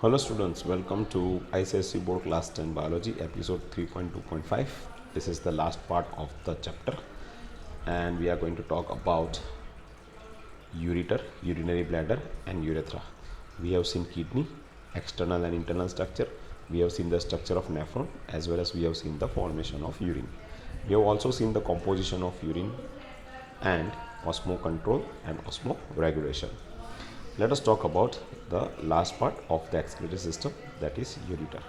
Hello students, welcome to ICSE Board Class 10 Biology episode 3.2.5. This is the last part of the chapter and we are going to talk about ureter, urinary bladder and urethra. We have seen kidney, external and internal structure. We have seen the structure of nephron as well as we have seen the formation of urine. We have also seen the composition of urine and osmo control and osmo regulation. Let us talk about the last part of the excretory system, that is ureter.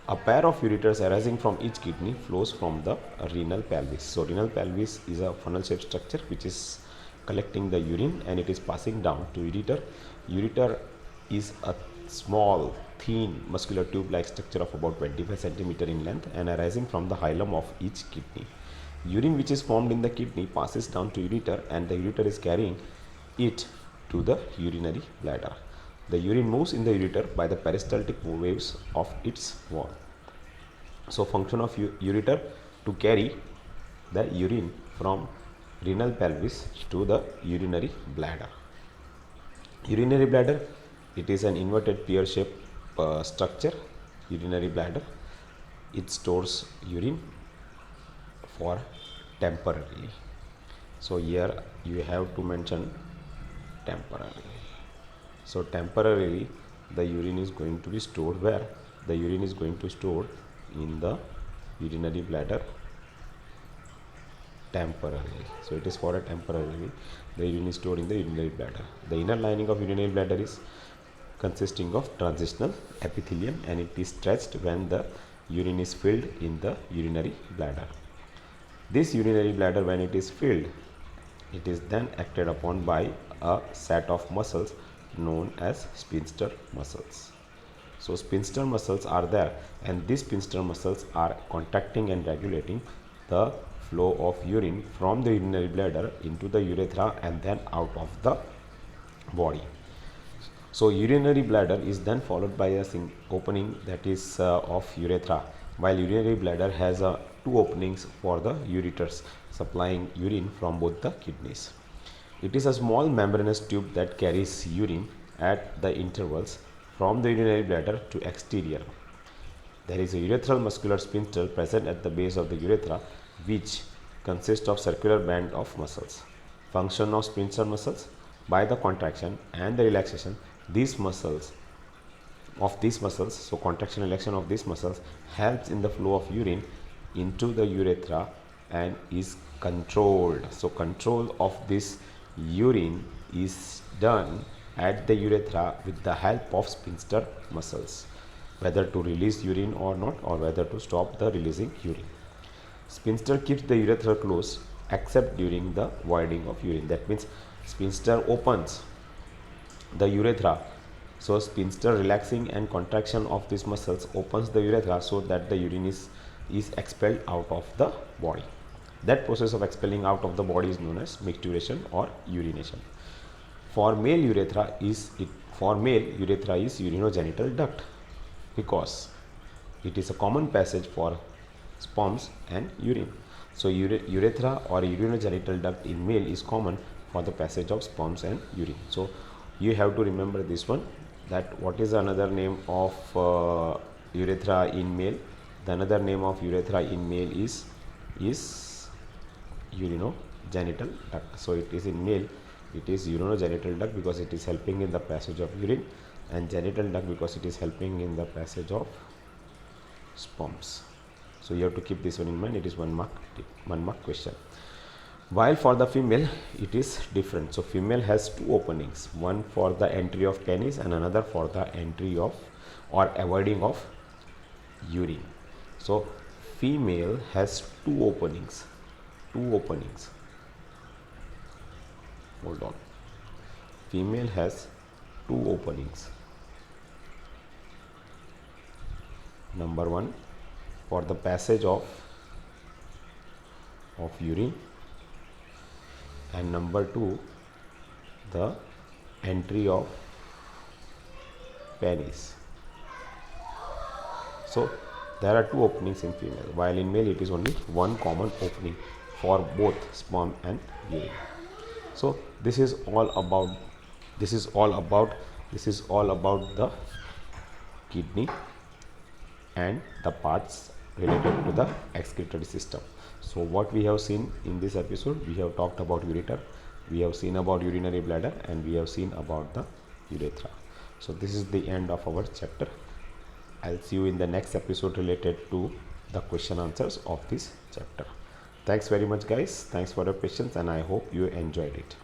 A pair of ureters arising from each kidney flows from the renal pelvis. So renal pelvis is a funnel shaped structure which is collecting the urine and it is passing down to ureter. Ureter is a small thin muscular tube like structure of about 25 cm in length and arising from the hilum of each kidney. Urine which is formed in the kidney passes down to ureter and the ureter is carrying it to the urinary bladder. The urine moves in the ureter by the peristaltic waves of its wall. So function of ureter to carry the urine from renal pelvis to the urinary bladder. Urinary bladder, it is an inverted pear shaped structure. Urinary bladder, it stores urine for temporarily. So here you have to mention temporarily. So temporarily the urine is going to be stored where? The urine is going to store in the urinary bladder temporarily. So it is for a temporarily the urine is stored in the urinary bladder. The inner lining of urinary bladder is consisting of transitional epithelium and it is stretched when the urine is filled in the urinary bladder. This urinary bladder, when it is filled, it is then acted upon by a set of muscles known as sphincter muscles. So sphincter muscles are there and these sphincter muscles are contracting and regulating the flow of urine from the urinary bladder into the urethra and then out of the body. So urinary bladder is then followed by a opening that is of urethra, while urinary bladder has two openings for the ureters supplying urine from both the kidneys. It is a small membranous tube that carries urine at the intervals from the urinary bladder to exterior. There is a urethral muscular sphincter present at the base of the urethra which consists of circular band of muscles. Function of sphincter muscles: by the contraction and the relaxation so contraction and relaxation of these muscles helps in the flow of urine into the urethra and is controlled. So control of this urine is done at the urethra with the help of sphincter muscles, whether to release urine or not, or whether to stop the releasing urine. Sphincter keeps the urethra closed except during the voiding of urine. That means sphincter opens the urethra. So sphincter relaxing and contraction of these muscles opens the urethra so that the urine is expelled out of the body. That process of expelling out of the body is known as micturition or urination. For male urethra is urinogenital duct because it is a common passage for sperms and urine. So urethra or urinogenital duct in male is common for the passage of sperms and urine. So you have to remember this one, that what is another name of urethra in male. The another name of urethra in male is urinogenital duct. So it is in male, it is urinogenital duct because it is helping in the passage of urine, and genital duct because it is helping in the passage of sperms. So you have to keep this one in mind. It is one mark question. While for the female it is different. So female has two openings, one for the entry of penis and another for the entry of or avoiding of urine. So female has two openings. Hold on. Female has two openings. Number one, for the passage of urine, and number two, the entry of penis. So there are two openings in female, while in male it is only one common opening for both sperm and urine. So this is all about the kidney, and the parts related to the excretory system. So what we have seen in this episode, we have talked about ureter, we have seen about urinary bladder, and we have seen about the urethra. So this is the end of our chapter. I'll see you in the next episode related to the question answers of this chapter. Thanks very much guys, thanks for your patience, and I hope you enjoyed it.